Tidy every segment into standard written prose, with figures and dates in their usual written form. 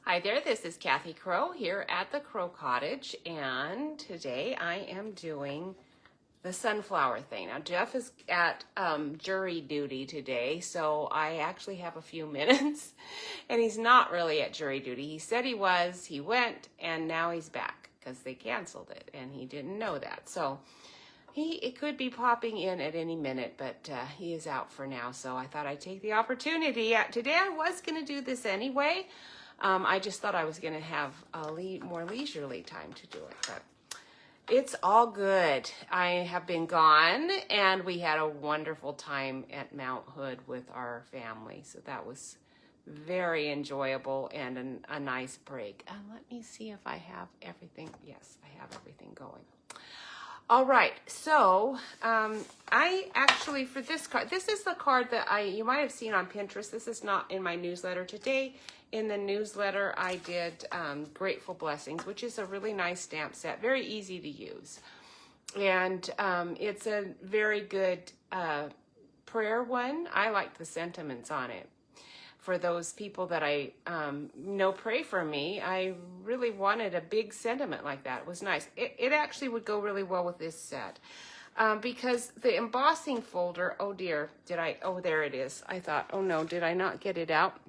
Hi there, this is Kathy Crow here at the Crow Cottage, and today I am doing the sunflower thing. Now Jeff is at jury duty today, so I actually have a few minutes, and he's not really at jury duty. He said he was, he went, and now he's back because they canceled it, and he didn't know that. So it could be popping in at any minute, but he is out for now, so I thought I'd take the opportunity. Today I was going to do this anyway. I just thought I was going to have a more leisurely time to do it, but it's all good. I have been gone, and we had a wonderful time at Mount Hood with our family, so that was very enjoyable and a nice break. Let me see if I have everything. Yes, I have everything going. All right, so I actually, for this card, this is the card that you might have seen on Pinterest. This is not in my newsletter today. In the newsletter, I did Grateful Blessings, which is a really nice stamp set, very easy to use. And it's a very good prayer one. I like the sentiments on it. For those people that I know pray for me, I really wanted a big sentiment like that. It was nice. It actually would go really well with this set. Because the embossing folder, oh dear, oh there it is. I thought, oh no, did I not get it out?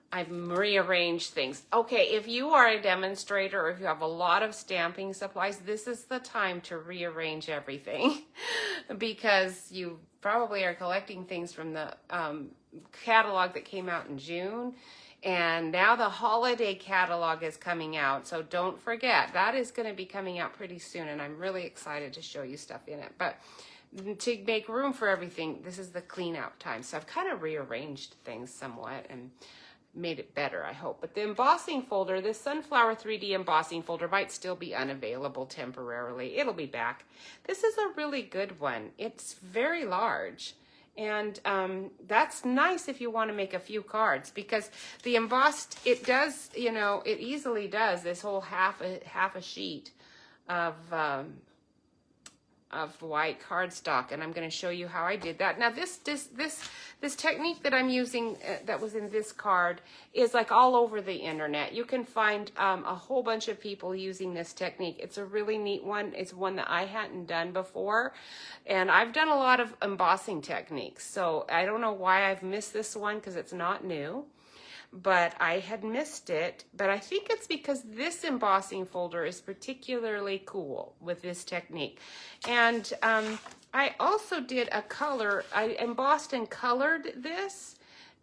I've rearranged things. Okay, if you are a demonstrator or if you have a lot of stamping supplies, this is the time to rearrange everything because you probably are collecting things from the catalog that came out in June, and now the holiday catalog is coming out, so don't forget, that is going to be coming out pretty soon, and I'm really excited to show you stuff in it. But to make room for everything, this is the clean out time, so I've kind of rearranged things somewhat and made it better, I hope. But the embossing folder, this Sunflower 3D embossing folder might still be unavailable temporarily. It'll be back. This is a really good one. It's very large. And that's nice if you want to make a few cards, because the embossed, it does, you know, it easily does this whole half a sheet of white cardstock, and I'm going to show you how I did that. Now this technique that I'm using that was in this card is like all over the internet. You can find a whole bunch of people using this technique. It's a really neat one. It's one that I hadn't done before, and I've done a lot of embossing techniques, so I don't know why I've missed this one because it's not new. But I had missed it, but I think it's because this embossing folder is particularly cool with this technique. And I also did a color, I embossed and colored this.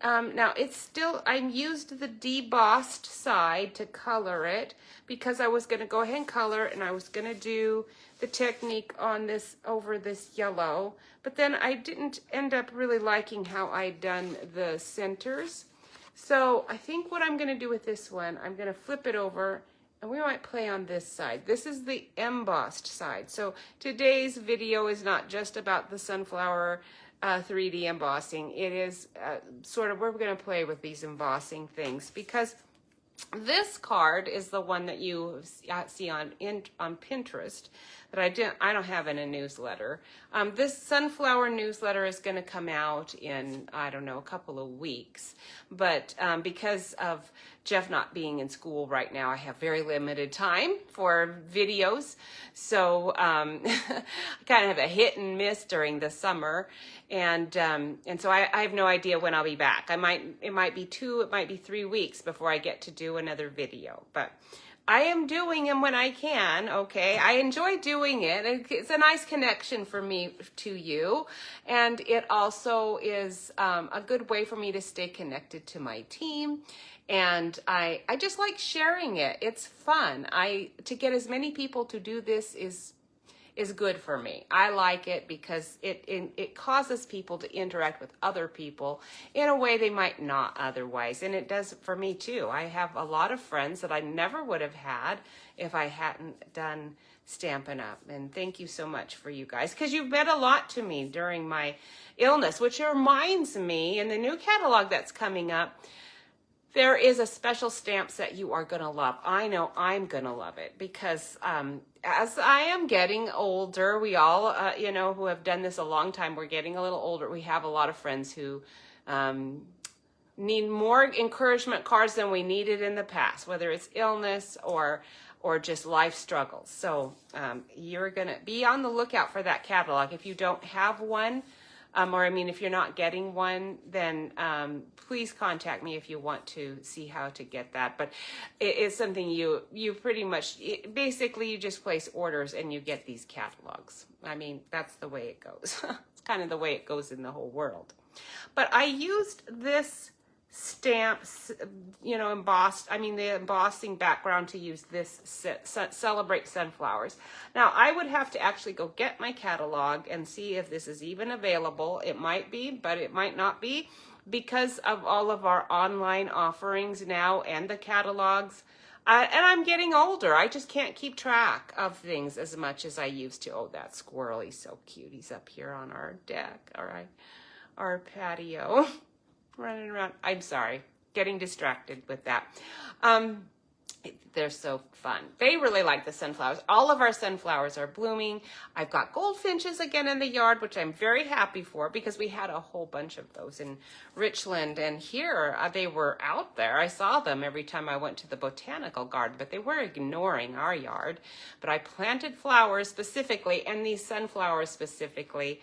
Now it's still, I used the debossed side to color it because I was going to go ahead and color, and I was going to do the technique on this over this yellow, but then I didn't end up really liking how I'd done the centers. So I think what I'm going to do with this one, I'm going to flip it over, and we might play on this side. This is the embossed side. So today's video is not just about the sunflower 3D embossing. It is sort of, we're going to play with these embossing things, because this card is the one that you see on Pinterest that I don't have in a newsletter. This sunflower newsletter is going to come out in, I don't know, a couple of weeks. But because of Jeff not being in school right now, I have very limited time for videos. So I kind of have a hit and miss during the summer. And so I have no idea when I'll be back. It might be 2, it might be 3 weeks before I get to do another video. But I am doing them when I can, okay? I enjoy doing it. It's a nice connection for me to you. And it also is a good way for me to stay connected to my team. And I just like sharing it. It's fun. To get as many people to do this is good for me. I like it because it causes people to interact with other people in a way they might not otherwise. And it does for me too. I have a lot of friends that I never would have had if I hadn't done Stampin' Up. And thank you so much for you guys, because you've meant a lot to me during my illness, which reminds me, in the new catalog that's coming up, there is a special stamp set you are going to love. I know I'm going to love it because as I am getting older, we all, who have done this a long time, we're getting a little older. We have a lot of friends who need more encouragement cards than we needed in the past, whether it's illness or just life struggles. So you're going to be on the lookout for that catalog. If you don't have one, or I mean, if you're not getting one, then please contact me if you want to see how to get that. But it is something you pretty much, basically you just place orders and you get these catalogs. I mean, that's the way it goes. It's kind of the way it goes in the whole world. But I used this stamp, you know, embossed, I mean the embossing background to use this Celebrate Sunflowers. Now I would have to actually go get my catalog and see if this is even available. It might be, but it might not be, because of all of our online offerings now and the catalogs. And I'm getting older. I just can't keep track of things as much as I used to. Oh, that squirrel, he's so cute. He's up here on our deck, all right, our patio. Running around. I'm sorry, getting distracted with that. They're so fun. They really like the sunflowers. All of our sunflowers are blooming. I've got goldfinches again in the yard, which I'm very happy for, because we had a whole bunch of those in Richland, and here they were out there. I saw them every time I went to the botanical garden, but they were ignoring our yard. But I planted flowers specifically, and these sunflowers specifically,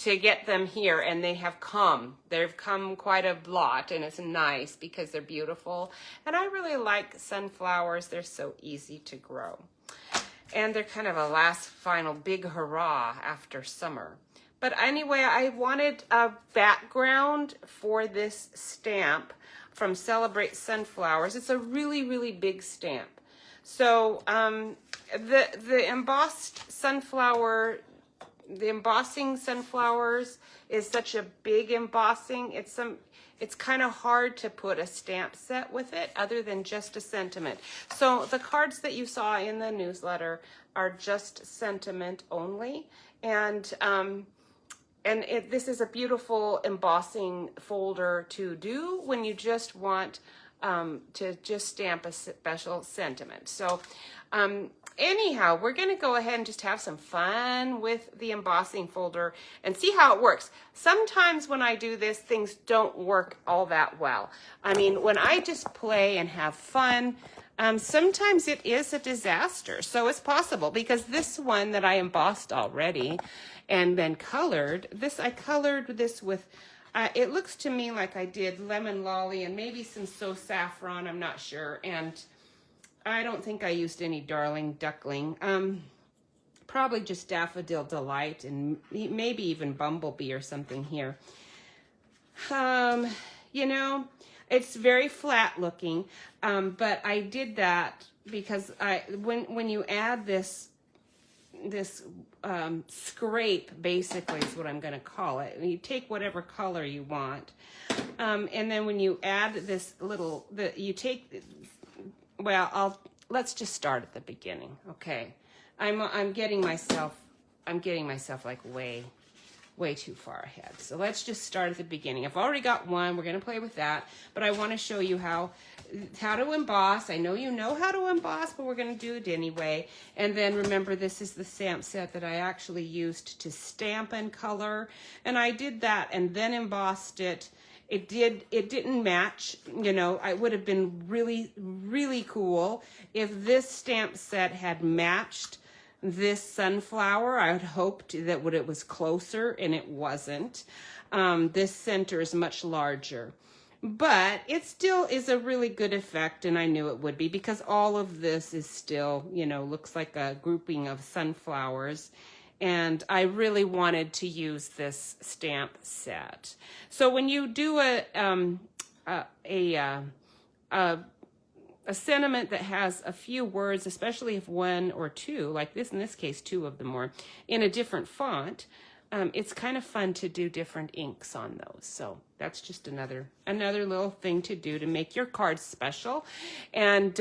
to get them here, and they have come. They've come quite a lot, and it's nice because they're beautiful. And I really like sunflowers. They're so easy to grow. And they're kind of a last final big hurrah after summer. But anyway, I wanted a background for this stamp from Celebrate Sunflowers. It's a really, really big stamp. So the embossed sunflower, the embossing sunflowers is such a big embossing. It's kind of hard to put a stamp set with it other than just a sentiment. So the cards that you saw in the newsletter are just sentiment only. And this is a beautiful embossing folder to do when you just want to just stamp a special sentiment. So anyhow, we're going to go ahead and just have some fun with the embossing folder and see how it works. Sometimes when I do this, things don't work all that well. I mean, when I just play and have fun, sometimes it is a disaster. So it's possible, because this one that I embossed already and then colored, I colored this with, it looks to me like I did lemon lolly and maybe some So Saffron, I'm not sure. And I don't think I used any Darling Duckling. Probably just Daffodil Delight and maybe even Bumblebee or something here. You know, it's very flat looking, but I did that because when you add this scrape, basically is what I'm going to call it. And you take whatever color you want, and then when you add this little, well, let's just start at the beginning, okay? I'm getting myself like way too far ahead. So let's just start at the beginning. I've already got one. We're going to play with that, but I want to show you how to emboss. I know you know how to emboss, but we're going to do it anyway. And then remember, this is the stamp set that I actually used to stamp and color, and I did that and then embossed it. It didn't match, you know. It would have been really, really cool if this stamp set had matched this sunflower. I had hoped that it was closer, and it wasn't. This center is much larger, but it still is a really good effect, and I knew it would be, because all of this is still, you know, looks like a grouping of sunflowers. And I really wanted to use this stamp set. So when you do a sentiment that has a few words, especially if one or two, like this, in this case, two of them were in a different font, it's kind of fun to do different inks on those. So that's just another little thing to do to make your cards special. And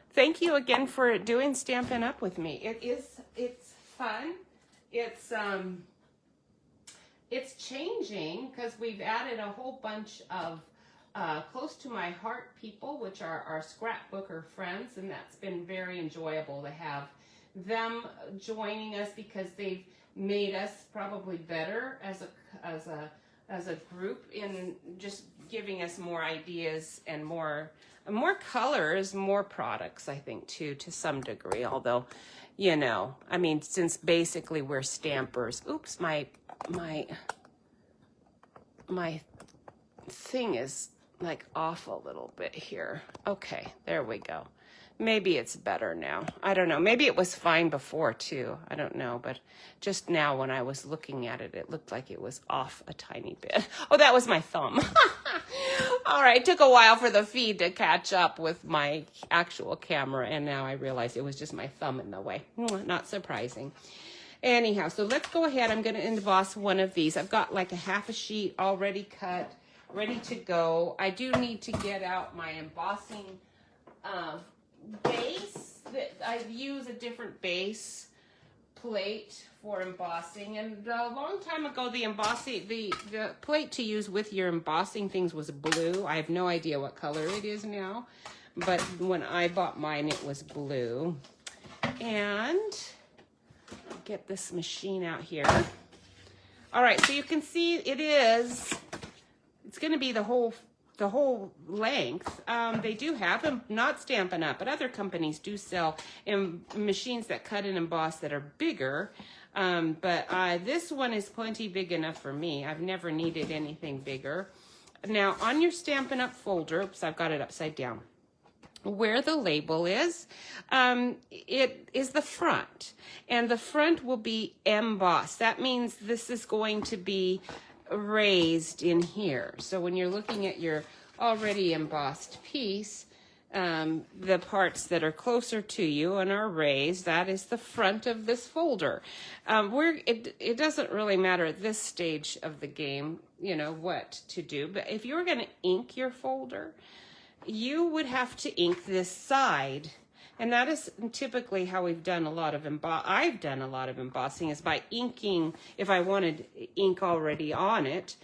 thank you again for doing Stampin' Up with me. It's fun. It's changing because we've added a whole bunch of close to my heart people, which are our scrapbooker friends, and that's been very enjoyable to have them joining us, because they've made us probably better as as a group in just giving us more ideas and more colors, more products, I think, too, to some degree. Although, you know, I mean, since basically we're stampers. Oops, my thing is like off a little bit here. Okay, there we go. Maybe it's better now. I don't know. Maybe it was fine before too. I don't know. But just now when I was looking at it, it looked like it was off a tiny bit. Oh, that was my thumb. All right. It took a while for the feed to catch up with my actual camera. And now I realize it was just my thumb in the way. Not surprising. Anyhow, so let's go ahead. I'm going to emboss one of these. I've got like a half a sheet already cut, ready to go. I do need to get out my embossing base. I use a different base plate for embossing, and a long time ago the plate to use with your embossing things was blue. I have no idea what color it is now, but when I bought mine it was blue. And get this machine out here. All right, so you can see it's going to be the whole length. They do have them, not Stampin' Up, but other companies do sell machines that cut and emboss that are bigger. But this one is plenty big enough for me. I've never needed anything bigger. Now, on your Stampin' Up folder, oops, I've got it upside down, where the label is, it is the front. And the front will be embossed. That means this is going to be raised in here. So when you're looking at your already embossed piece, the parts that are closer to you and are raised, that is the front of this folder. It doesn't really matter at this stage of the game, you know, what to do. But if you were going to ink your folder, you would have to ink this side. And that is typically how we've done a lot of I've done a lot of embossing, is by inking. If I wanted ink already on it,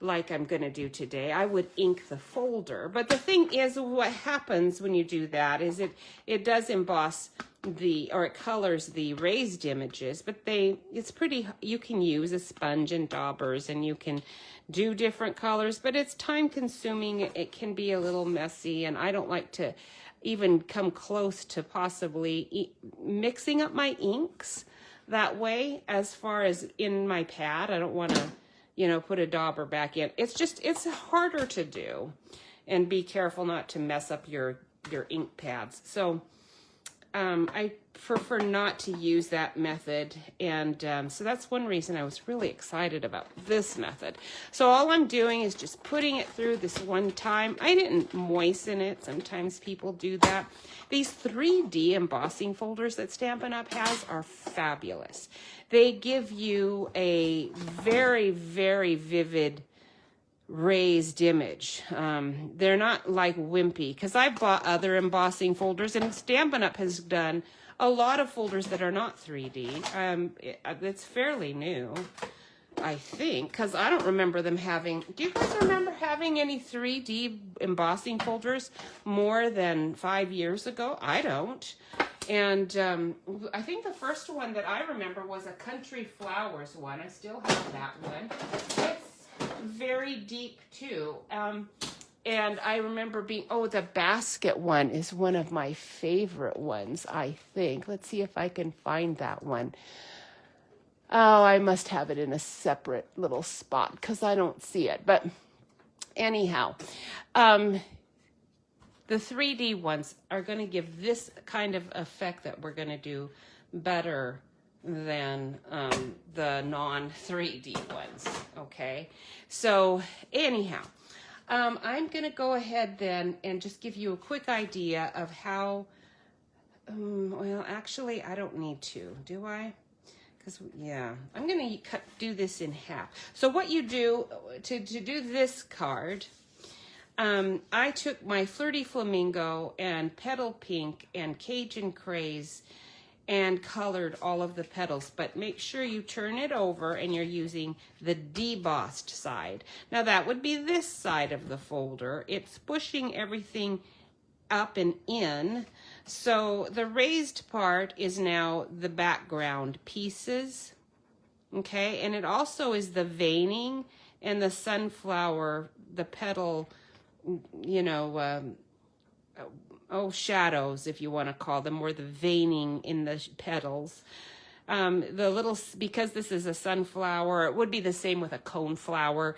like I'm going to do today, I would ink the folder. But the thing is, what happens when you do that is it does emboss it colors the raised images, but it's pretty, you can use a sponge and daubers and you can do different colors, but it's time consuming. It can be a little messy, and I don't like to even come close to possibly mixing up my inks that way. As far as in my pad, I don't want to, you know, put a dauber back in. It's harder to do, and be careful not to mess up your ink pads. So I prefer not to use that method, and so that's one reason I was really excited about this method. So all I'm doing is just putting it through this one time. I didn't moisten it. Sometimes people do that. These 3D embossing folders that Stampin' Up has are fabulous. They give you a very, very vivid raised image. They're not like wimpy, because I've bought other embossing folders, and Stampin' Up has done a lot of folders that are not 3D. It's fairly new, I think, because I don't remember them having. Do you guys remember having any 3D embossing folders more than 5 years ago? I don't. And I think the first one that I remember was a Country Flowers one. I still have that one. It's very deep too. And I remember the basket one is one of my favorite ones, I think. Let's see if I can find that one. Oh, I must have it in a separate little spot because I don't see it. But anyhow, the 3D ones are going to give this kind of effect that we're going to do better than the non-3D ones, okay? So anyhow, I'm going to go ahead then and just give you a quick idea of how, well, actually, I don't need to, do I? Because, yeah, I'm going to do this in half. So what you do, to do this card, I took my Flirty Flamingo and Petal Pink and Cajun Craze and colored all of the petals, but make sure you turn it over and you're using the debossed side. Now that would be this side of the folder. It's pushing everything up and in. So the raised part is now the background pieces, okay? And it also is the veining and the sunflower, the petal, you know, shadows, if you want to call them, or the veining in the petals. The little, because this is a sunflower, it would be the same with a coneflower.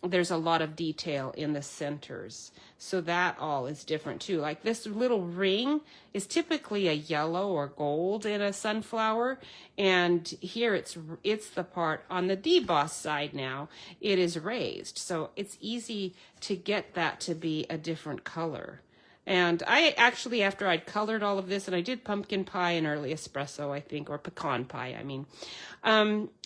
There's a lot of detail in the centers. So that all is different too. Like this little ring is typically a yellow or gold in a sunflower. And here it's the part on the deboss side now, it is raised. So it's easy to get that to be a different color. And I actually, after I'd colored all of this, and I did pumpkin pie and early espresso, I think, or pecan pie, I mean,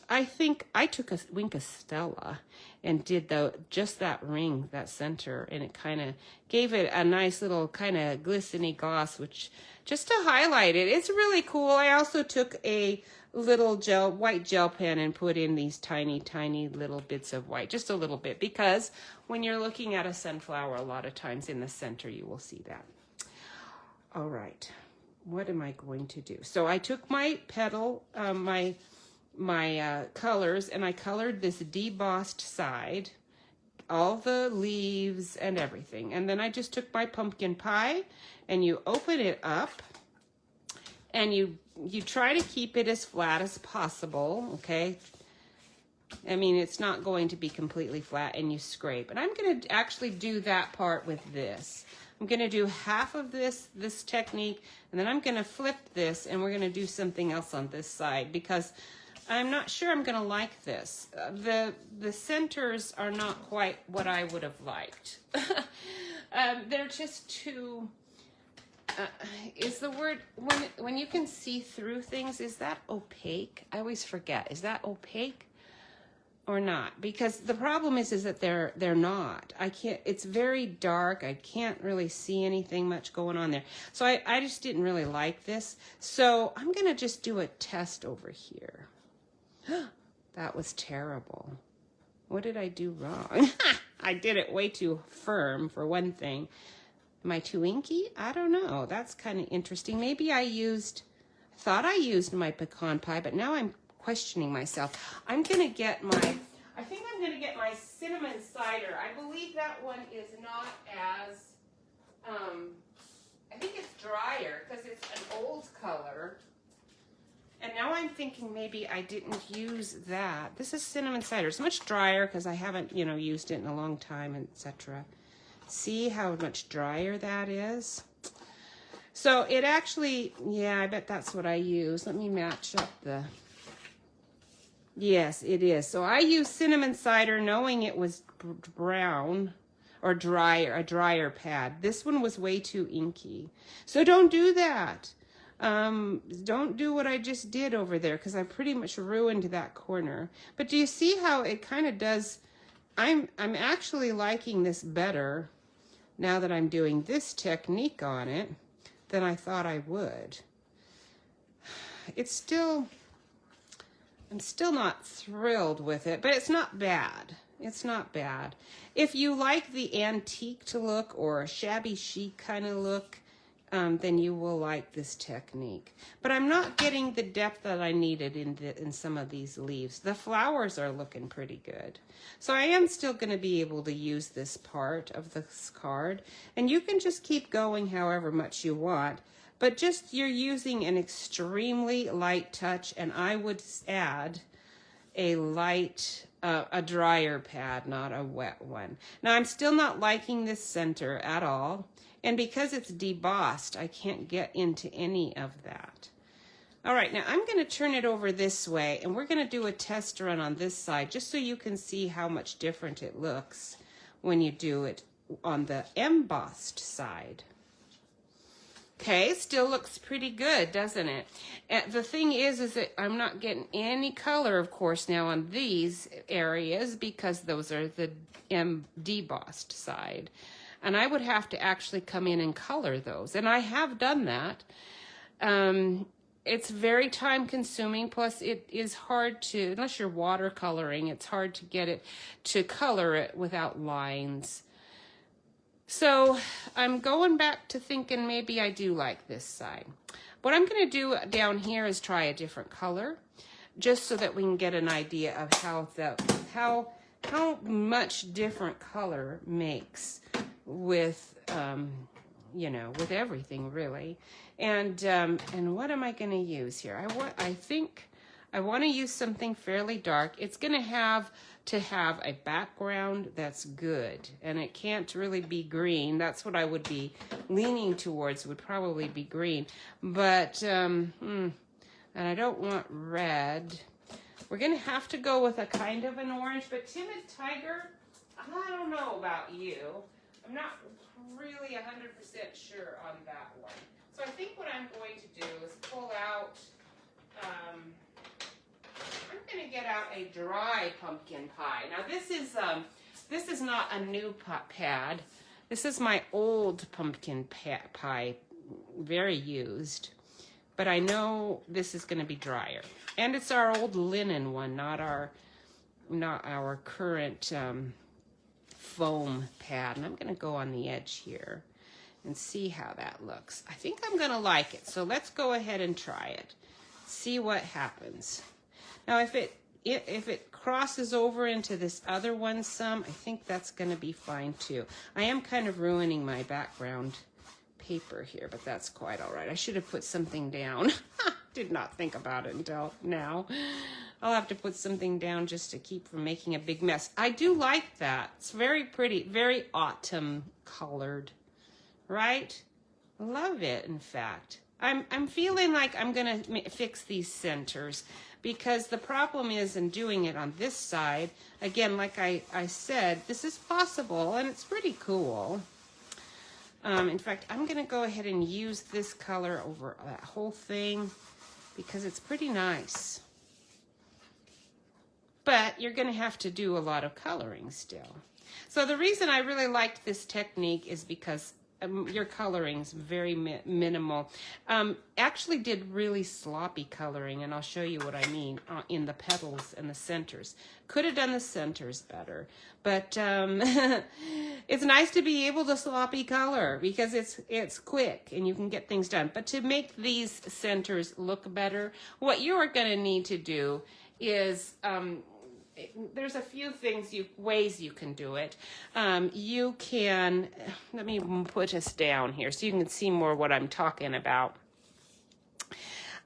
I think I took a Wink of Stella and did just that ring, that center, and it kind of gave it a nice little kind of glistening gloss, which just to highlight it, it's really cool. I also took a little white gel pen and put in these tiny, tiny little bits of white, just a little bit, because when you're looking at a sunflower, a lot of times in the center, you will see that. All right, what am I going to do? So I took my petal, my colors, and I colored this debossed side, all the leaves and everything. And then I just took my pumpkin pie, and you open it up, and you try to keep it as flat as possible, okay? I mean, it's not going to be completely flat, and you scrape. And I'm going to actually do that part with this. I'm going to do half of this technique, and then I'm going to flip this, and we're going to do something else on this side, because I'm not sure I'm going to like this. The centers are not quite what I would have liked. They're just too... is the word, when you can see through things, is that opaque? I always forget. Is that opaque or not? Because the problem is that they're not. I can't, it's very dark. I can't really see anything much going on there. So I just didn't really like this. So I'm going to just do a test over here. That was terrible. What did I do wrong? I did it way too firm, for one thing. Am I too inky? I don't know. That's kind of interesting. Maybe I thought I used my pecan pie, but now I'm questioning myself. I think I'm going to get my cinnamon cider. I believe that one is not as, I think it's drier because it's an old color. And now I'm thinking maybe I didn't use that. This is cinnamon cider. It's much drier because I haven't, used it in a long time, etc. See how much drier that is? So it actually, yeah, I bet that's what I use. Let me match up the... Yes, it is. So I used cinnamon cider knowing it was brown or drier, a drier pad. This one was way too inky. So don't do that. Don't do what I just did over there, because I pretty much ruined that corner. But do you see how it kind of does? I'm actually liking this better now that I'm doing this technique on it than I thought I would. I'm still not thrilled with it, but it's not bad. It's not bad. If you like the antique look or a shabby chic kind of look, then you will like this technique. But I'm not getting the depth that I needed in some of these leaves. The flowers are looking pretty good. So I am still going to be able to use this part of this card. And you can just keep going however much you want. But just you're using an extremely light touch. And I would add a light, a drier pad, not a wet one. Now I'm still not liking this center at all. And because it's debossed, I can't get into any of that. All right, now I'm going to turn it over this way, and we're going to do a test run on this side, just so you can see how much different it looks when you do it on the embossed side. Okay, still looks pretty good, doesn't it? And the thing is that I'm not getting any color, of course, now on these areas, because those are the debossed side. And I would have to actually come in and color those. And I have done that. It's very time consuming. Plus it is hard to, unless you're watercoloring, it's hard to get it to color it without lines. So I'm going back to thinking maybe I do like this side. What I'm going to do down here is try a different color, just so that we can get an idea of how how much different color makes with, you know, with everything really. And what am I going to use here? I think I want to use something fairly dark. It's going to have a background that's good, and it can't really be green. That's what I would be leaning towards, would probably be green. But, and I don't want red. We're going to have to go with a kind of an orange, but Timid Tiger, I don't know about you. I'm not really 100% sure on that one. So I think what I'm going to do is pull out, I'm going to get out a dry pumpkin pie. Now this is not a new pad. This is my old pumpkin pie, very used. But I know this is going to be drier. And it's our old linen one, not our current foam pad. And I'm going to go on the edge here and see how that looks. I think I'm going to like it. So let's go ahead and try it. See what happens. Now if it crosses over into this other one some, I think that's going to be fine too. I am kind of ruining my background paper here, but that's quite all right. I should have put something down. Did not think about it until now. I'll have to put something down just to keep from making a big mess. I do like that. It's very pretty, very autumn colored, right? Love it, in fact. I'm feeling like I'm gonna fix these centers, because the problem is in doing it on this side, again, like I said, this is possible and it's pretty cool. In fact, I'm going to go ahead and use this color over that whole thing because it's pretty nice. But you're going to have to do a lot of coloring still. So the reason I really liked this technique is because your coloring is very minimal. Actually did really sloppy coloring, and I'll show you what I mean in the petals and the centers. Could have done the centers better, but it's nice to be able to sloppy color because it's quick and you can get things done. But to make these centers look better, what you are going to need to do is there's a few ways you can do it. You can, let me put us down here so you can see more what I'm talking about.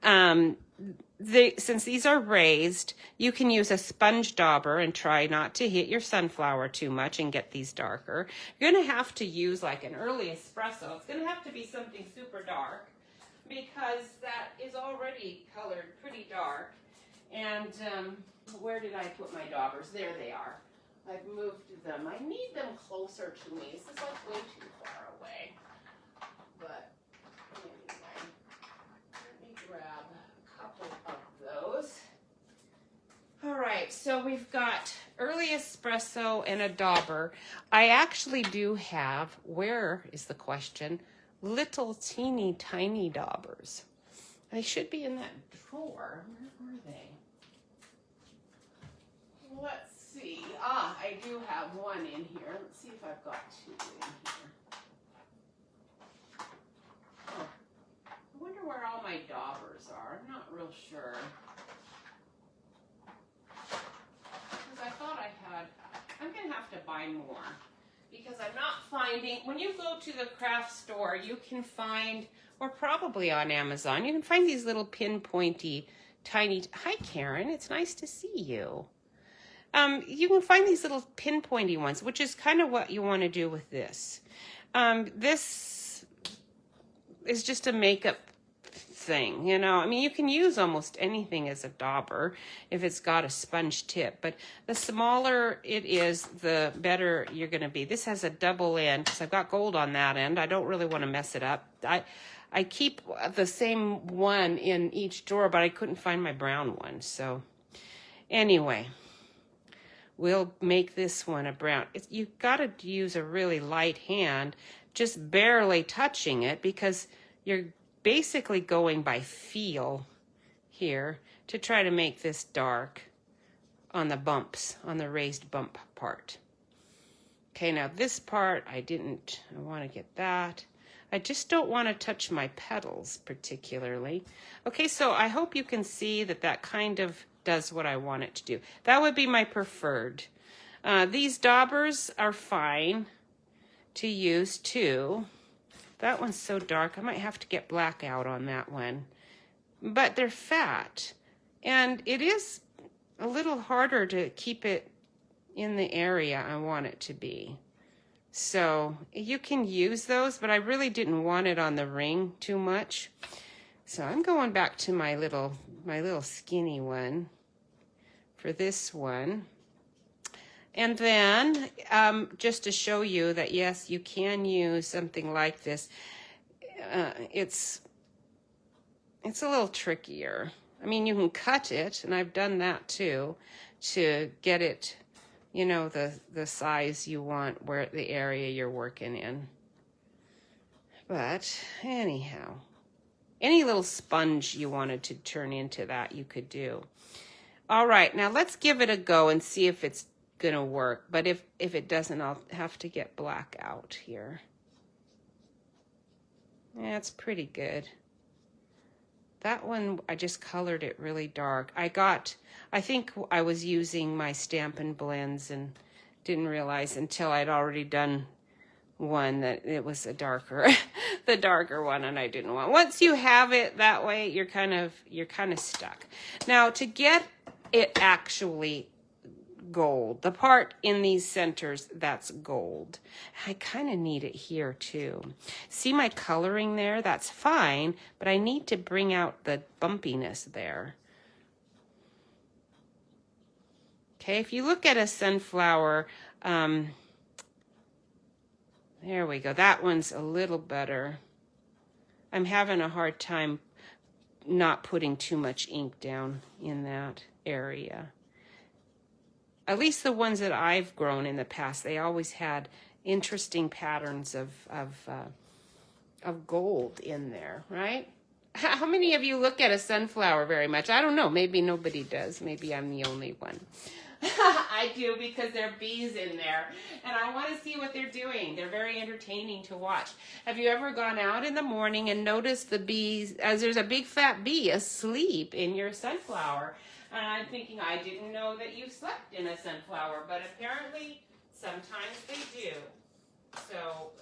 Since these are raised, you can use a sponge dauber and try not to hit your sunflower too much and get these darker. You're going to have to use like an early espresso. It's going to have to be something super dark because that is already colored pretty dark. And where did I put my daubers? There they are. I've moved them. I need them closer to me. This is like way too far away. But anyway, let me grab a couple of those. All right, so we've got early espresso and a dauber. I actually do have, where is the question, little teeny tiny daubers. They should be in that drawer. Where are they? Let's see. I do have one in here. Let's see if I've got two in here. Oh, I wonder where all my daubers are. I'm not real sure. Because I thought I had, I'm going to have to buy more. Because I'm not finding, when you go to the craft store, you can find, or probably on Amazon, you can find these little pinpointy, tiny, hi Karen, it's nice to see you. You can find these little pinpointy ones, which is kind of what you want to do with this. This is just a makeup thing, you know. I mean, you can use almost anything as a dauber if it's got a sponge tip, but the smaller it is, the better you're going to be. This has a double end because I've got gold on that end. I don't really want to mess it up. I keep the same one in each drawer, but I couldn't find my brown one. So anyway, we'll make this one a brown. You've got to use a really light hand, just barely touching it, because you're basically going by feel here to try to make this dark on the bumps, on the raised bump part. Okay, now this part, I want to get that. I just don't want to touch my petals particularly. Okay, so I hope you can see that that kind of does what I want it to do. That would be my preferred. These daubers are fine to use too. That one's so dark, I might have to get black out on that one. But they're fat, and it is a little harder to keep it in the area I want it to be. So you can use those, but I really didn't want it on the ring too much. So I'm going back to my little skinny one for this one. And then just to show you that yes, you can use something like this. It's a little trickier. I mean, you can cut it, and I've done that too, to get it, you know, the size you want, where the area you're working in. But anyhow, any little sponge you wanted to turn into that, you could do. All right, now let's give it a go and see if it's gonna work. But if it doesn't, I'll have to get black out here. Yeah, it's pretty good. That one, I just colored it really dark. I think I was using my Stampin' Blends and didn't realize until I'd already done one that it was a darker, the darker one, and I didn't want. Once you have it that way, you're kind of stuck. Now, to get it actually gold, the part in these centers that's gold, I kind of need it here too. See my coloring there? That's fine, but I need to bring out the bumpiness there. Okay, if you look at a sunflower, there we go. That one's a little better. I'm having a hard time not putting too much ink down in that area. At least the ones that I've grown in the past, they always had interesting patterns of gold in there, right? How many of you look at a sunflower very much? I don't know. Maybe nobody does. Maybe I'm the only one. I do, because there are bees in there, and I want to see what they're doing. They're very entertaining to watch. Have you ever gone out in the morning and noticed the bees, as there's a big fat bee asleep in your sunflower? And I'm thinking, I didn't know that you slept in a sunflower, but apparently sometimes they do. So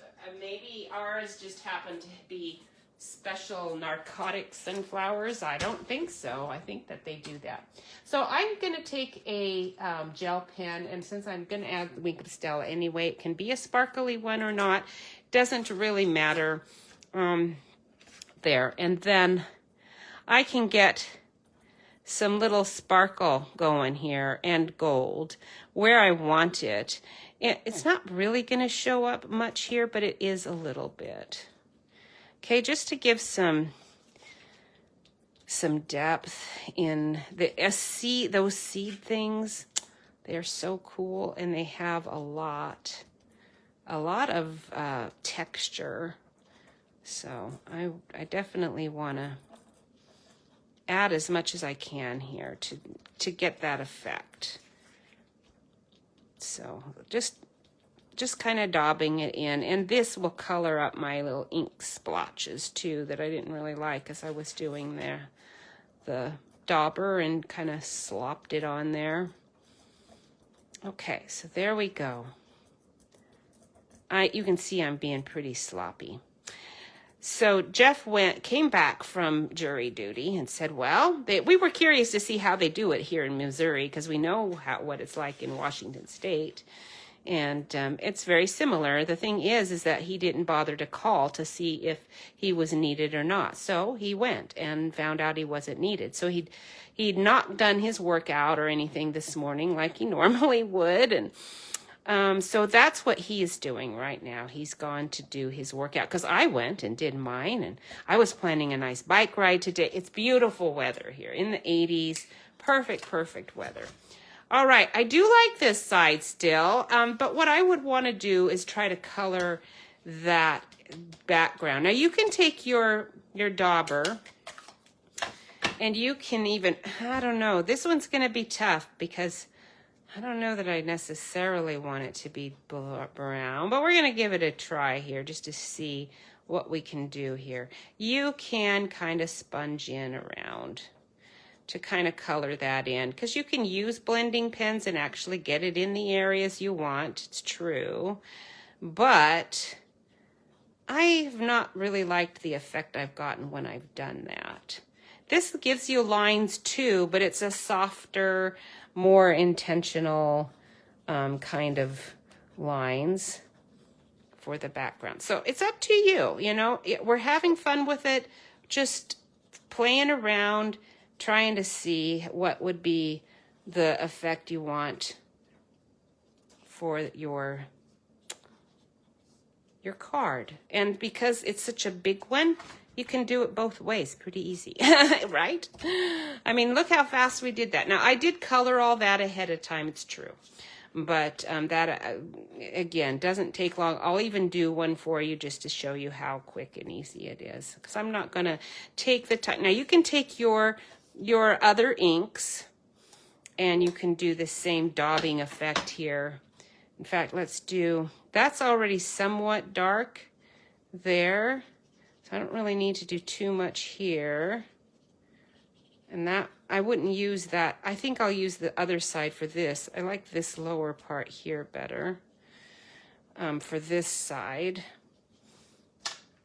maybe ours just happen to be special narcotic sunflowers. I don't think so. I think that they do that. So I'm going to take a gel pen, and since I'm going to add the Wink of Stella anyway, it can be a sparkly one or not. Doesn't really matter there. And then I can get some little sparkle going here and gold where I want it. It's not really going to show up much here, but it is a little bit. Okay, just to give some depth in those seed things. They're so cool, and they have a lot of texture. So I definitely want to add as much as I can here to get that effect. So just kind of daubing it in, and this will color up my little ink splotches too that I didn't really like as I was doing the dauber and kind of slopped it on there. Okay, so there we go. You can see I'm being pretty sloppy. So Jeff came back from jury duty and said, well, we were curious to see how they do it here in Missouri, because we know what it's like in Washington State. And it's very similar. The thing is that he didn't bother to call to see if he was needed or not. So he went and found out he wasn't needed. So he'd not done his workout or anything this morning like he normally would. And so that's what he is doing right now. He's gone to do his workout, because I went and did mine, and I was planning a nice bike ride today. It's beautiful weather here in the 80s. Perfect weather. All right, I do like this side still, but what I would want to do is try to color that background. Now you can take your dauber, and you can even, I don't know, this one's going to be tough because I don't know that I necessarily want it to be brown, but we're going to give it a try here just to see what we can do here. You can kind of sponge in around to kind of color that in, because you can use blending pens and actually get it in the areas you want. It's true, but I've not really liked the effect I've gotten when I've done that. This gives you lines too, but it's a softer, more intentional kind of lines for the background. So it's up to you, you know, we're having fun with it, just playing around, trying to see what would be the effect you want for your card. And because it's such a big one, you can do it both ways pretty easy, right? I mean, look how fast we did that. Now, I did color all that ahead of time, it's true. But that, again, doesn't take long. I'll even do one for you just to show you how quick and easy it is. Because I'm not going to take the time. Now, you can take your other inks, and you can do the same daubing effect here. In fact, let's do, that's already somewhat dark there. So I don't really need to do too much here. And that, I wouldn't use that. I think I'll use the other side for this. I like this lower part here better for this side.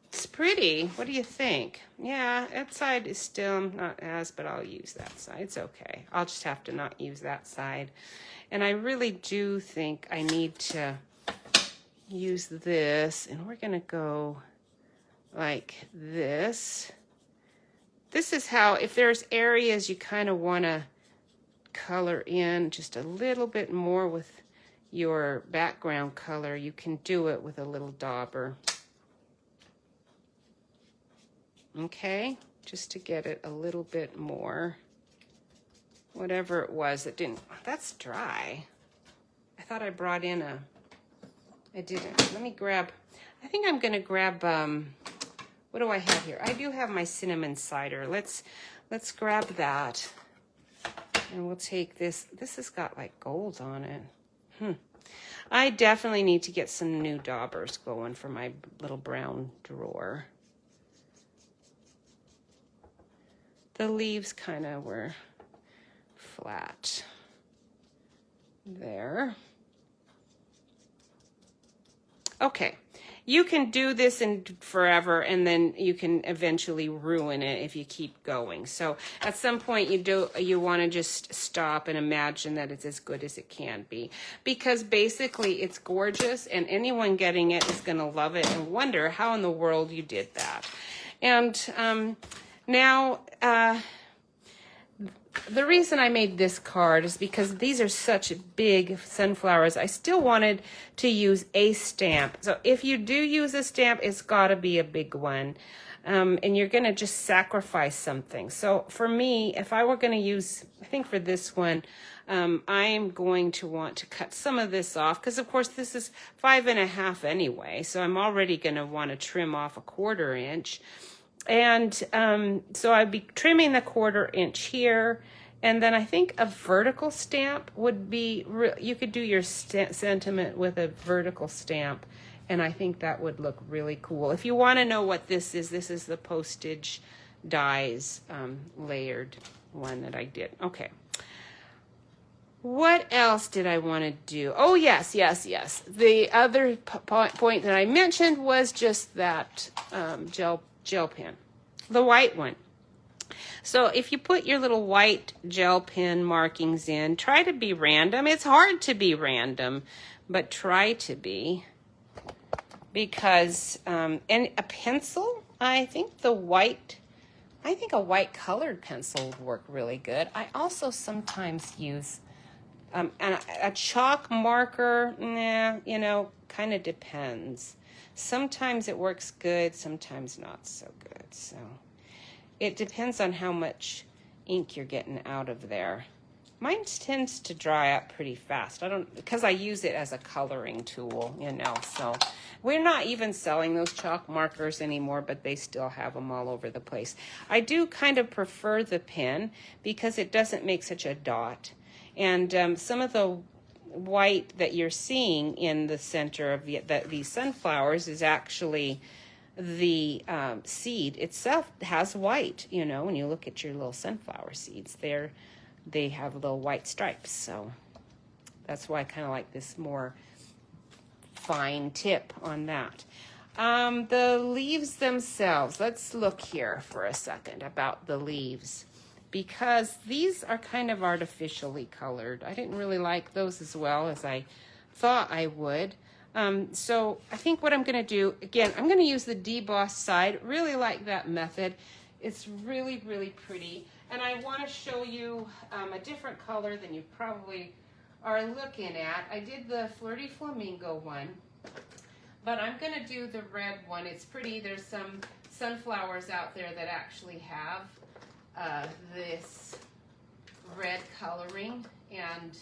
It's pretty. What do you think? Yeah, that side is still not as, but I'll use that side. It's okay. I'll just have to not use that side. And I really do think I need to use this, and we're going to go like this. This is how, if there's areas you kind of want to color in just a little bit more with your background color, you can do it with a little dauber. Okay, just to get it a little bit more. Whatever it was, it didn't, that's dry. I thought I brought in a, I didn't. Let me grab, I think I'm going to grab, what do I have here? I do have my cinnamon cider. Let's grab that. And we'll take this. This has got like gold on it. I definitely need to get some new daubers going for my little brown drawer. The leaves kind of were flat there. Okay. You can do this in forever, and then you can eventually ruin it if you keep going. So at some point you want to just stop and imagine that it's as good as it can be, because basically it's gorgeous, and anyone getting it is going to love it and wonder how in the world you did that. And now the reason I made this card is because these are such big sunflowers. I still wanted to use a stamp. So if you do use a stamp, it's got to be a big one. And you're going to just sacrifice something. So for me, if I were going to use, I think for this one, I'm going to want to cut some of this off, because of course this is 5.5 anyway. So I'm already going to want to trim off 1/4 inch. And so I'd be trimming the 1/4 inch here. And then I think a vertical stamp would be, you could do your sentiment with a vertical stamp. And I think that would look really cool. If you want to know what this is the postage dies layered one that I did. Okay. What else did I want to do? Oh, yes. The other point that I mentioned was just that gel pen, the white one. So if you put your little white gel pen markings in, try to be random. It's hard to be random, but try to be. Because, and a pencil, I think a white colored pencil would work really good. I also sometimes use and a chalk marker, kind of depends. Sometimes it works good, sometimes not so good. So it depends on how much ink you're getting out of there. Mine tends to dry up pretty fast. Because I use it as a coloring tool, so we're not even selling those chalk markers anymore, but they still have them all over the place. I do kind of prefer the pen because it doesn't make such a dot. And some of the white that you're seeing in the center of these sunflowers is actually the seed itself has white. You know, when you look at your little sunflower seeds, they have little white stripes. So that's why I kind of like this more fine tip on that. The leaves themselves, let's look here for a second about the leaves, because these are kind of artificially colored. I didn't really like those as well as I thought I would. So I think what I'm going to do, again, I'm going to use the debossed side. Really like that method. It's really, really pretty. And I want to show you a different color than you probably are looking at. I did the Flirty Flamingo one, but I'm going to do the red one. It's pretty. There's some sunflowers out there that actually have this red coloring. And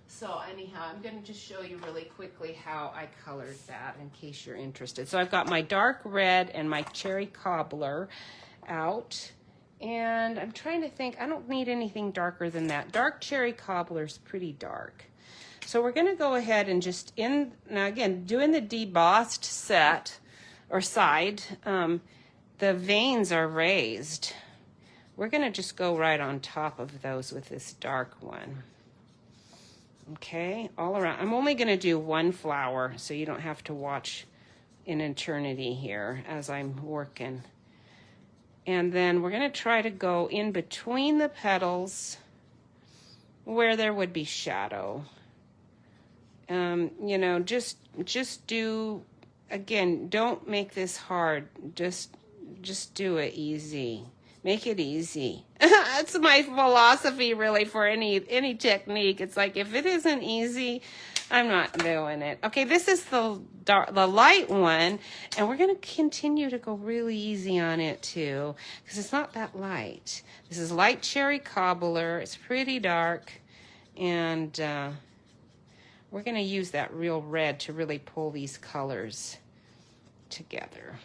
so anyhow, I'm going to just show you really quickly how I colored that in case you're interested. So I've got my dark red and my cherry cobbler out. And I'm trying to think, I don't need anything darker than that. Dark cherry cobbler's pretty dark. So we're going to go ahead and just now again, doing the debossed set or side, the veins are raised. We're going to just go right on top of those with this dark one. Okay, all around. I'm only going to do one flower, so you don't have to watch an eternity here as I'm working. And then we're going to try to go in between the petals where there would be shadow. You know, just do, again, don't make this hard. Just do it easy. Make it easy. That's my philosophy really for any technique. It's like, if it isn't easy, I'm not doing it. Okay, this is the light one, and we're going to continue to go really easy on it too, because it's not that light. This is light cherry cobbler. It's pretty dark, and we're going to use that real red to really pull these colors together.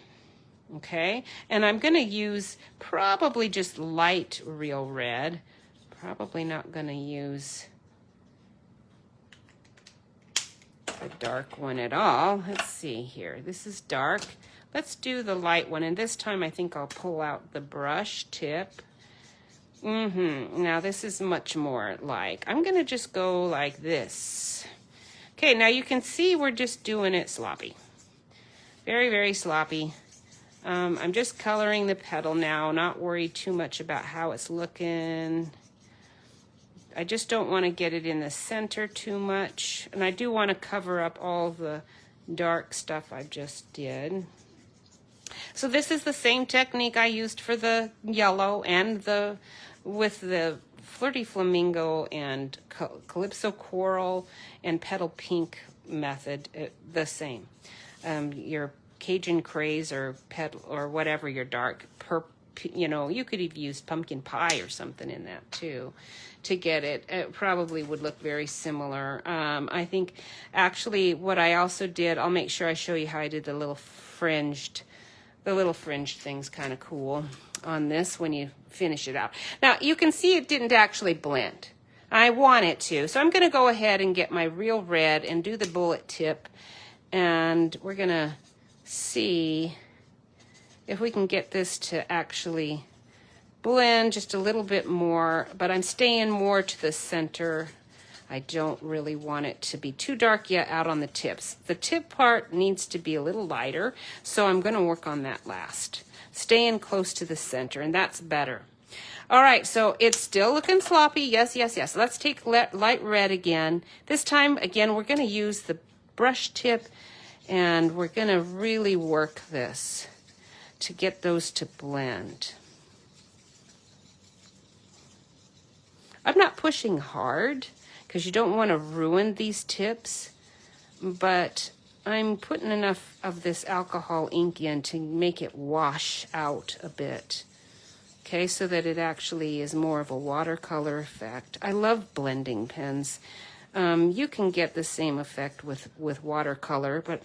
Okay, and I'm going to use probably just light real red. Probably not going to use the dark one at all. Let's see here. This is dark. Let's do the light one, and this time I think I'll pull out the brush tip. Now this is much more like, I'm going to just go like this. Okay, now you can see we're just doing it sloppy. Very, very sloppy. I'm just coloring the petal now, not worried too much about how it's looking. I just don't want to get it in the center too much. And I do want to cover up all the dark stuff I just did. So this is the same technique I used for the yellow and with the Flirty Flamingo and Calypso Coral and Petal Pink method, the same. Your Cajun Craze or petal or whatever your dark you know, you could have used pumpkin pie or something in that too to get it. It probably would look very similar. I think actually what I also did, I'll make sure I show you how I did the little fringed thing's kind of cool on this when you finish it out. Now you can see it didn't actually blend. I want it to, so I'm going to go ahead and get my real red and do the bullet tip, and we're going to see if we can get this to actually blend just a little bit more, but I'm staying more to the center. I don't really want it to be too dark yet out on the tips. The tip part needs to be a little lighter, so I'm going to work on that last. Staying close to the center, and that's better. All right, so it's still looking sloppy. Yes, yes, yes. Let's take light red again. This time, again, we're going to use the brush tip, and we're going to really work this to get those to blend. I'm not pushing hard because you don't want to ruin these tips, but I'm putting enough of this alcohol ink in to make it wash out a bit. Okay, so that it actually is more of a watercolor effect. I love blending pens. You can get the same effect with watercolor, but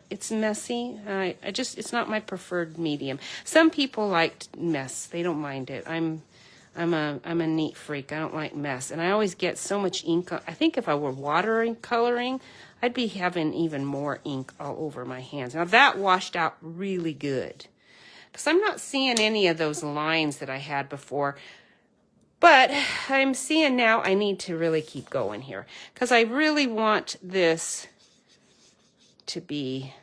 it's messy. It's not my preferred medium. Some people like mess. They don't mind it. I'm a neat freak. I don't like mess, and I always get so much ink. I think if I were coloring, I'd be having even more ink all over my hands. Now that washed out really good, because I'm not seeing any of those lines that I had before. But I'm seeing now I need to really keep going here, because I really want this to be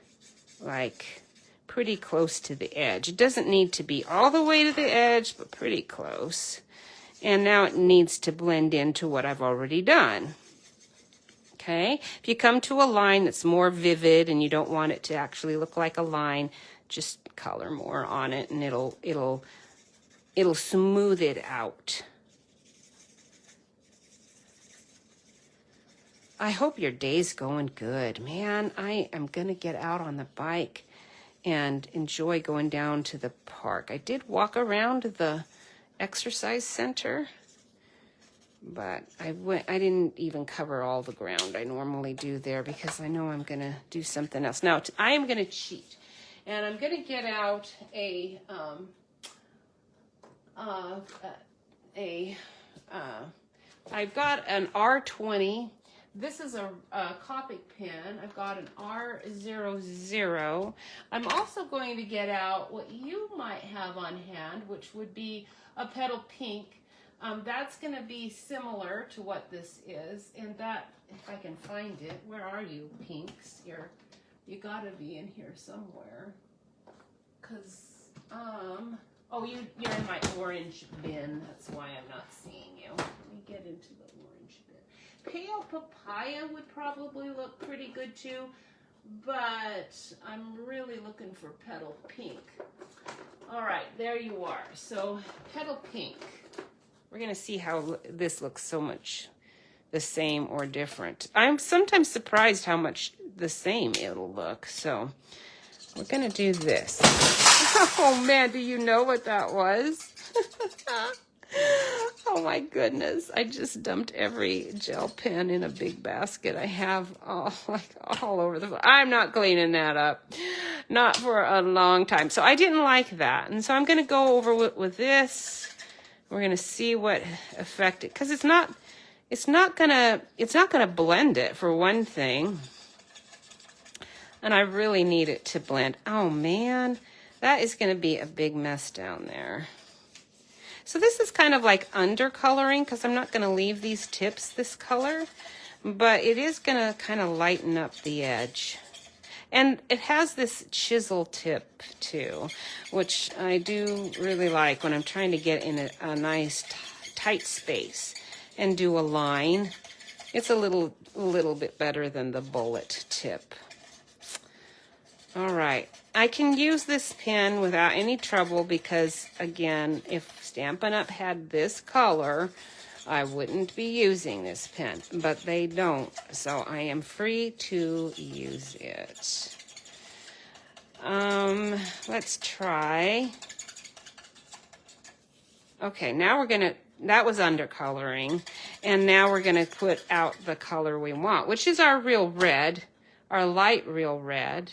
like pretty close to the edge. It doesn't need to be all the way to the edge, but pretty close. And now it needs to blend into what I've already done. Okay, if you come to a line that's more vivid and you don't want it to actually look like a line, just color more on it and it'll smooth it out. I hope your day's going good. Man, I am gonna get out on the bike and enjoy going down to the park. I did walk around the exercise center, but I didn't even cover all the ground I normally do there, because I know I'm gonna do something else. Now I am gonna cheat, and I'm gonna get out I've got an R20. This is a Copic pen. I've got an R00. I'm also going to get out what you might have on hand, which would be a Petal Pink. That's going to be similar to what this is, and that, if I can find it, where are you, pinks? You got to be in here somewhere, because, oh, you're in my orange bin. That's why I'm not seeing you. Let me get into the orange bin. Pale Papaya would probably look pretty good too, but I'm really looking for Petal Pink. All right, there you are. So Petal Pink. We're going to see how this looks so much the same or different. I'm sometimes surprised how much the same it'll look. So we're going to do this. Oh man, do you know what that was? Oh my goodness, I just dumped every gel pen in a big basket I have all over the floor. I'm not cleaning that up. Not for a long time. So I didn't like that. And so I'm going to go over with this. We're going to see what effect it, because it's not going to blend it, for one thing. And I really need it to blend. Oh man, that is going to be a big mess down there. So this is kind of like undercoloring, because I'm not going to leave these tips this color, but it is going to kind of lighten up the edge. And it has this chisel tip too, which I do really like when I'm trying to get in a nice tight space and do a line. It's a little bit better than the bullet tip. All right, I can use this pen without any trouble, because again, if Stampin' Up had this color, I wouldn't be using this pen, but they don't, so I am free to use it. Let's try. Okay, now we're gonna, that was undercoloring, and now we're gonna put out the color we want, which is our real red, our light real red.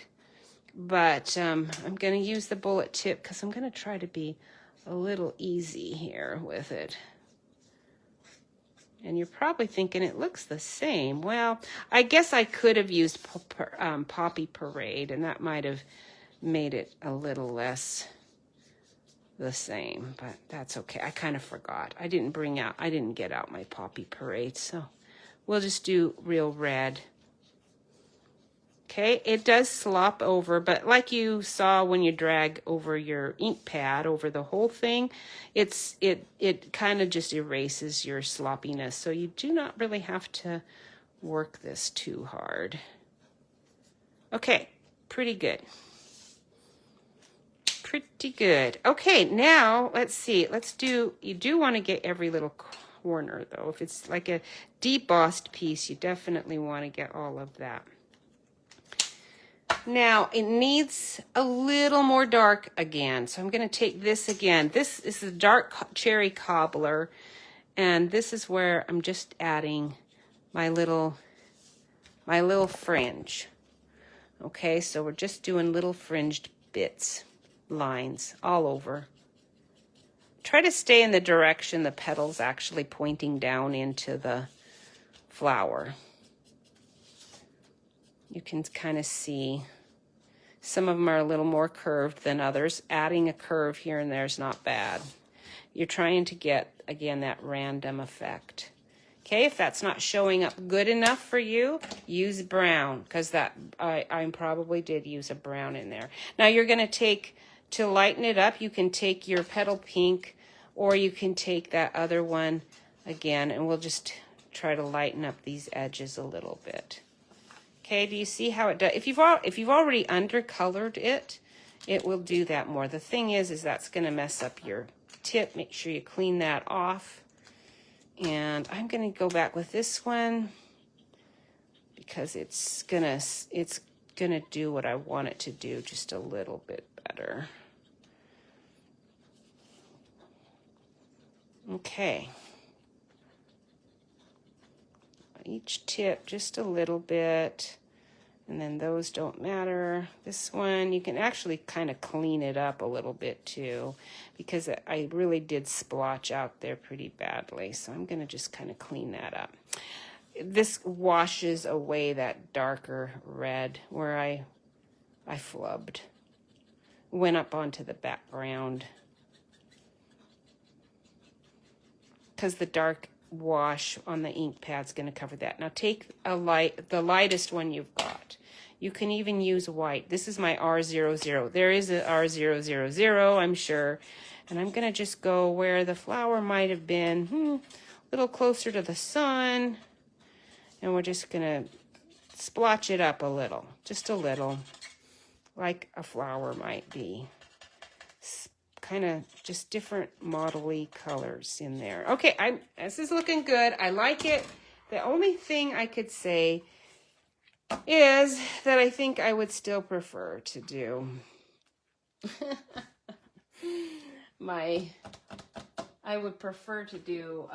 But I'm going to use the bullet tip, because I'm going to try to be a little easy here with it. And you're probably thinking it looks the same. Well, I guess I could have used Poppy Parade, and that might have made it a little less the same. But that's okay. I kind of forgot. I didn't get out my Poppy Parade, so we'll just do real red. Okay, it does slop over, but like you saw when you drag over your ink pad over the whole thing, it kind of just erases your sloppiness. So you do not really have to work this too hard. Okay, pretty good. Pretty good. Okay, now let's see. You do want to get every little corner though. If it's like a debossed piece, you definitely want to get all of that. Now, it needs a little more dark again, so I'm going to take this again. This is a dark cherry cobbler, and this is where I'm just adding my little fringe. Okay, so we're just doing little fringed bits, lines all over. Try to stay in the direction the petal's actually pointing down into the flower. You can kind of see some of them are a little more curved than others. Adding a curve here and there is not bad. You're trying to get, again, that random effect. Okay, if that's not showing up good enough for you, use brown, because that I probably did use a brown in there. Now you're going to take, to lighten it up, you can take your petal pink, or you can take that other one again, and we'll just try to lighten up these edges a little bit. Okay, do you see how it does? If you've already undercolored it, it will do that more. The thing is that's going to mess up your tip. Make sure you clean that off. And I'm going to go back with this one because it's gonna do what I want it to do, just a little bit better. Okay. Each tip just a little bit, and then those don't matter. This one, you can actually kind of clean it up a little bit too, because I really did splotch out there pretty badly. So I'm going to just kind of clean that up. This washes away that darker red where I flubbed. Went up onto the background. Because the dark wash on the ink pad's going to cover that. Now take the lightest one you've got. You can even use white. This is my R00. There is a R000, I'm sure. And I'm going to just go where the flower might have been, a little closer to the sun. And we're just going to splotch it up a little, just a little, like a flower might be. Kind of just different modelly colors in there. Okay, this is looking good. I like it. The only thing I could say is that I think I would still prefer to do I would prefer to do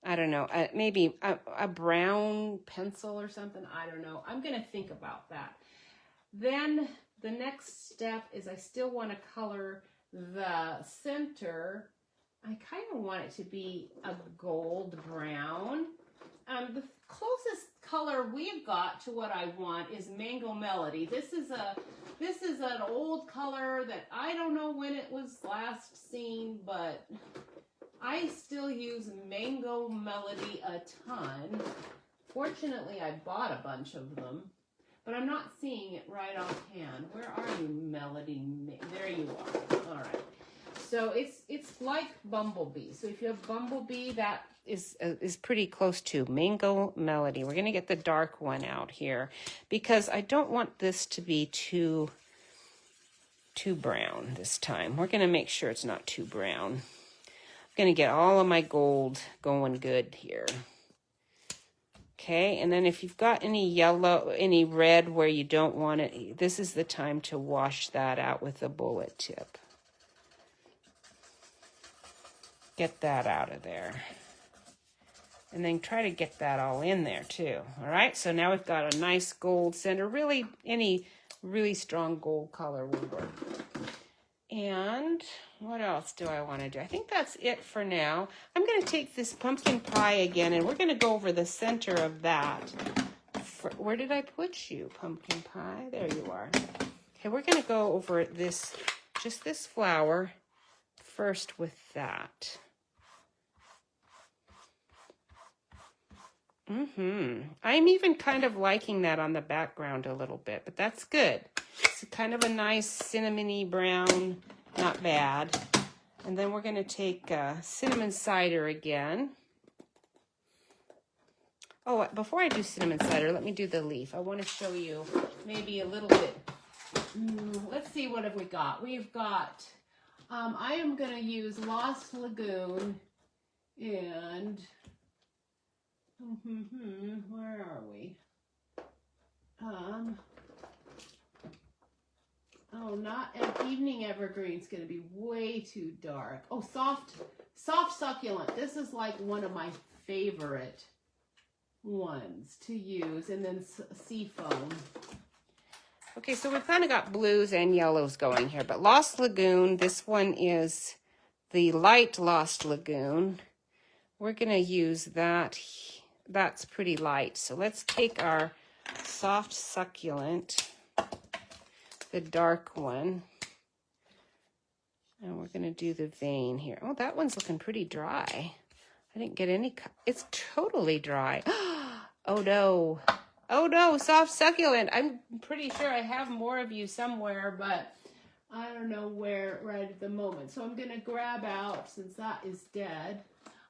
I don't know, maybe a brown pencil or something. I don't know. I'm going to think about that. Then the next step is I still want to color the center. I kind of want it to be a gold brown. The closest color we've got to what I want is Mango Melody. This is an old color that I don't know when it was last seen, but I still use Mango Melody a ton. Fortunately, I bought a bunch of them. But I'm not seeing it right offhand. Where are you, Melody? There you are. All right. So it's like Bumblebee. So if you have Bumblebee, that is pretty close to Mango Melody. We're going to get the dark one out here because I don't want this to be too brown this time. We're going to make sure it's not too brown. I'm going to get all of my gold going good here. Okay, and then if you've got any yellow, any red where you don't want it, this is the time to wash that out with a bullet tip. Get that out of there. And then try to get that all in there too. All right, so now we've got a nice gold center. Really, any really strong gold color will work. And what else do I want to do? I think that's it for now. I'm going to take this pumpkin pie again, and we're going to go over the center of that. Where did I put you, pumpkin pie? There you are. Okay, we're going to go over this, just this flower first with that. I'm even kind of liking that on the background a little bit, but that's good. It's kind of a nice cinnamony brown, not bad. And then we're going to take cinnamon cider again. Oh, before I do cinnamon cider, let me do the leaf. I want to show you maybe a little bit. Let's see, what have we got? We've got, I am going to use Lost Lagoon and... where are we? Oh, not an evening evergreen. It's going to be way too dark. Oh, soft succulent. This is like one of my favorite ones to use. And then seafoam. Okay, so we've kind of got blues and yellows going here. But Lost Lagoon, this one is the light Lost Lagoon. We're going to use that that's pretty light. So let's take our soft succulent, the dark one, and we're going to do the vein here. Oh, that one's looking pretty dry. I didn't get any, it's totally dry. Oh no. Oh no, soft succulent. I'm pretty sure I have more of you somewhere, but I don't know where right at the moment. So I'm going to grab out, since that is dead,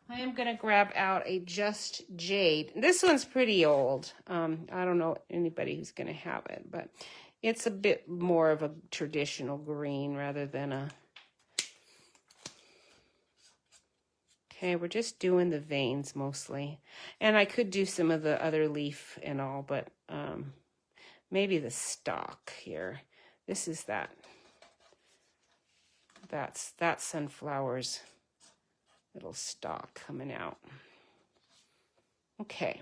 I am going to grab out a Just Jade. This one's pretty old. I don't know anybody who's going to have it, but it's a bit more of a traditional green rather than a... Okay, we're just doing the veins mostly. And I could do some of the other leaf and all, but maybe the stalk here. This is that's sunflower's little stalk coming out. Okay.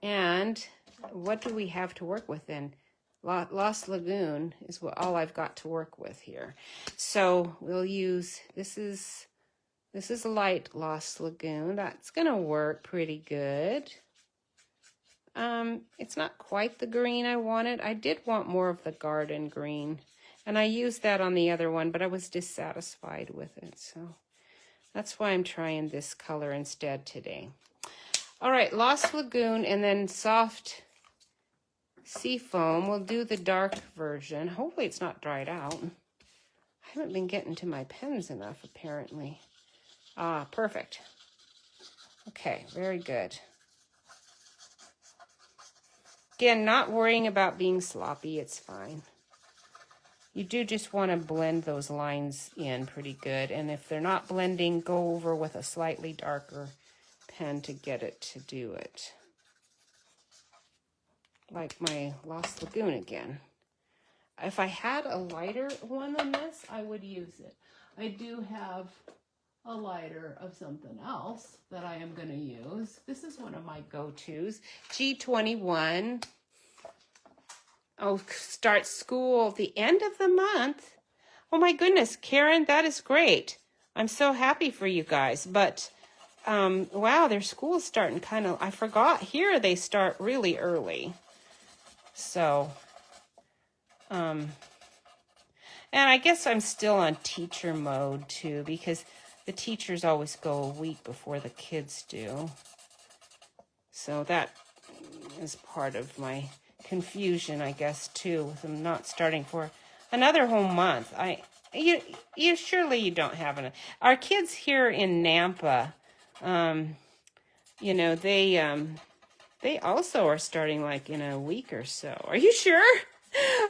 And what do we have to work with then? Lost Lagoon is all I've got to work with here. So we'll use, this is light Lost Lagoon. That's going to work pretty good. It's not quite the green I wanted. I did want more of the garden green. And I used that on the other one, but I was dissatisfied with it. So that's why I'm trying this color instead today. All right, Lost Lagoon and then soft Seafoam. We'll do the dark version. Hopefully it's not dried out. I haven't been getting to my pens enough, apparently. Ah, perfect. Okay, very good. Again, not worrying about being sloppy, it's fine. You do just want to blend those lines in pretty good, and if they're not blending, go over with a slightly darker pen to get it to do it. Like my Lost Lagoon again. If I had a lighter one than this, I would use it. I do have a lighter of something else that I am going to use. This is one of my go-tos. G21. Oh, start school at the end of the month. Oh my goodness, Karen, that is great. I'm so happy for you guys. But, wow, their school's starting kind of, I forgot. Here they start really early. So, and I guess I'm still on teacher mode too, because the teachers always go a week before the kids do. So that is part of my confusion, I guess, too, with them not starting for another whole month. You surely you don't have enough. Our kids here in Nampa, you know, they also are starting like in a week or so. Are you sure?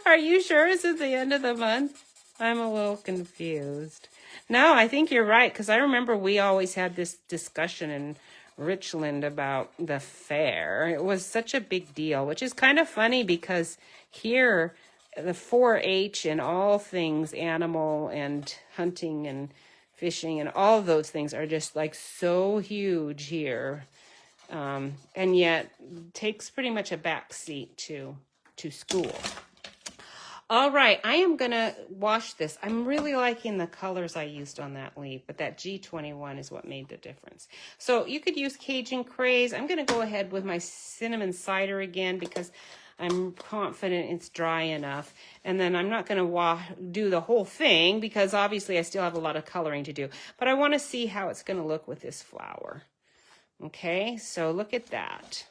Are you sure it's at the end of the month? I'm a little confused. No, I think you're right, because I remember we always had this discussion in Richland about the fair. It was such a big deal, which is kind of funny because here the 4-H and all things animal and hunting and fishing and all of those things are just like so huge here. And yet takes pretty much a back seat to school. All right, I am going to wash this. I'm really liking the colors I used on that leaf, but that G21 is what made the difference. So you could use Cajun Craze. I'm going to go ahead with my cinnamon cider again because I'm confident it's dry enough. And then I'm not going to do the whole thing because obviously I still have a lot of coloring to do. But I want to see how it's going to look with this flower. Okay, so look at that.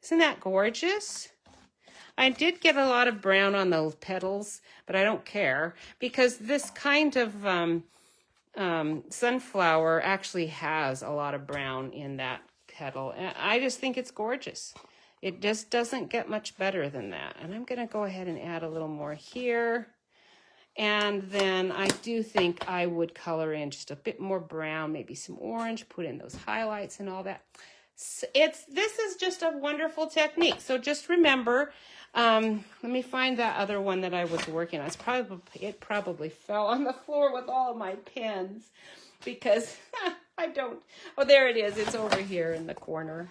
Isn't that gorgeous? I did get a lot of brown on the petals, but I don't care because this kind of sunflower actually has a lot of brown in that petal. And I just think it's gorgeous. It just doesn't get much better than that. And I'm going to go ahead and add a little more here. And then I do think I would color in just a bit more brown, maybe some orange, put in those highlights and all that. So this is just a wonderful technique. So just remember, let me find that other one that I was working on. It probably fell on the floor with all of my pens because I don't. Oh, there it is. It's over here in the corner.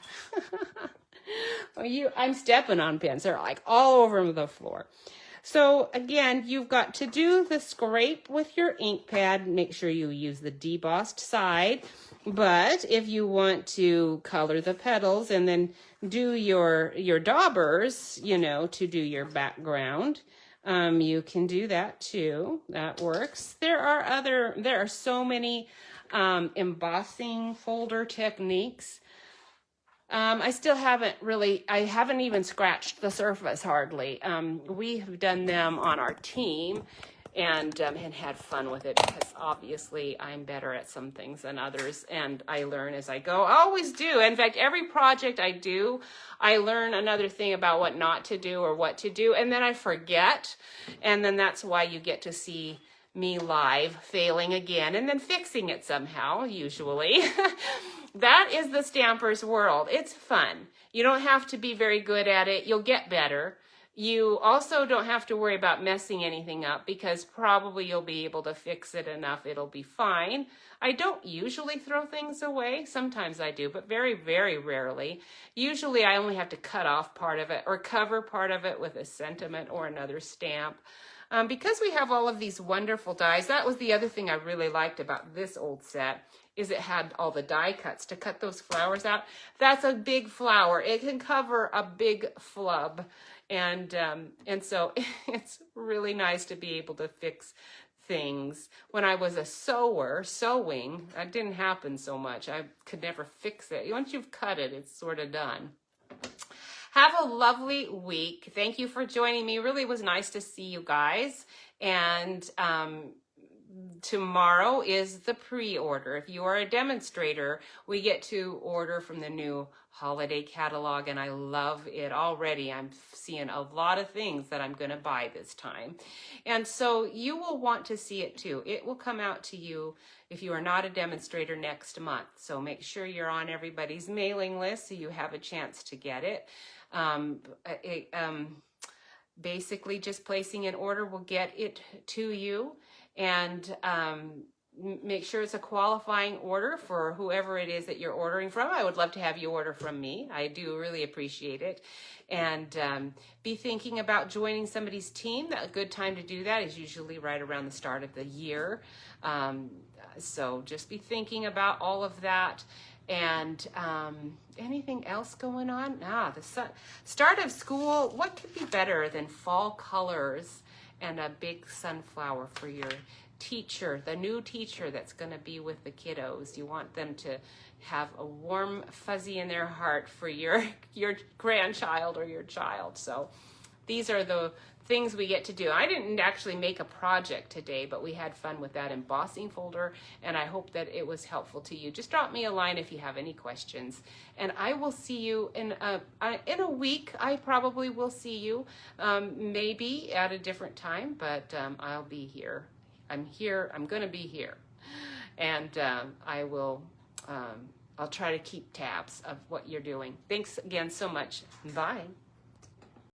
I'm stepping on pens. They're like all over the floor. So again, you've got to do the scrape with your ink pad. Make sure you use the debossed side. But if you want to color the petals and then do your daubers, you know, to do your background, you can do that too. That works. There are so many embossing folder techniques. I haven't even scratched the surface hardly. We have done them on our team and had fun with it because obviously I'm better at some things than others and I learn as I go. I always do. In fact, every project I do, I learn another thing about what not to do or what to do, and then I forget, and then that's why you get to see me live failing again and then fixing it somehow, usually. That is the Stamper's world. It's fun. You don't have to be very good at it. You'll get better. You also don't have to worry about messing anything up because probably you'll be able to fix it enough. It'll be fine. I don't usually throw things away. Sometimes I do, but very, very rarely. Usually I only have to cut off part of it or cover part of it with a sentiment or another stamp. Because we have all of these wonderful dies, that was the other thing I really liked about this old set, is it had all the die cuts to cut those flowers out. That's a big flower. It can cover a big flub. And so it's really nice to be able to fix things. When I was a sewing, that didn't happen so much. I could never fix it. Once you've cut it, it's sort of done. Have a lovely week. Thank you for joining me. Really was nice to see you guys. And tomorrow is the pre-order. If you are a demonstrator, we get to order from the new holiday catalog, and I love it already. I'm seeing a lot of things that I'm going to buy this time. And so you will want to see it too. It will come out to you if you are not a demonstrator next month. So make sure you're on everybody's mailing list so you have a chance to get it. Basically just placing an order will get it to you, and make sure it's a qualifying order for whoever it is that you're ordering from. I would love to have you order from me. I do really appreciate it. And be thinking about joining somebody's team. A good time to do that is usually right around the start of the year. So just be thinking about all of that. And anything else going on? The start of school. What could be better than fall colors and a big sunflower for your teacher, the new teacher that's going to be with the kiddos? You want them to have a warm fuzzy in their heart for your grandchild or your child. So these are the things we get to do. I didn't actually make a project today, but we had fun with that embossing folder, and I hope that it was helpful to you. Just drop me a line if you have any questions, and I will see you in a week. I probably will see you, maybe at a different time, but I'll be here. I'm here. I'm going to be here, and I'll try to keep tabs of what you're doing. Thanks again so much. Bye.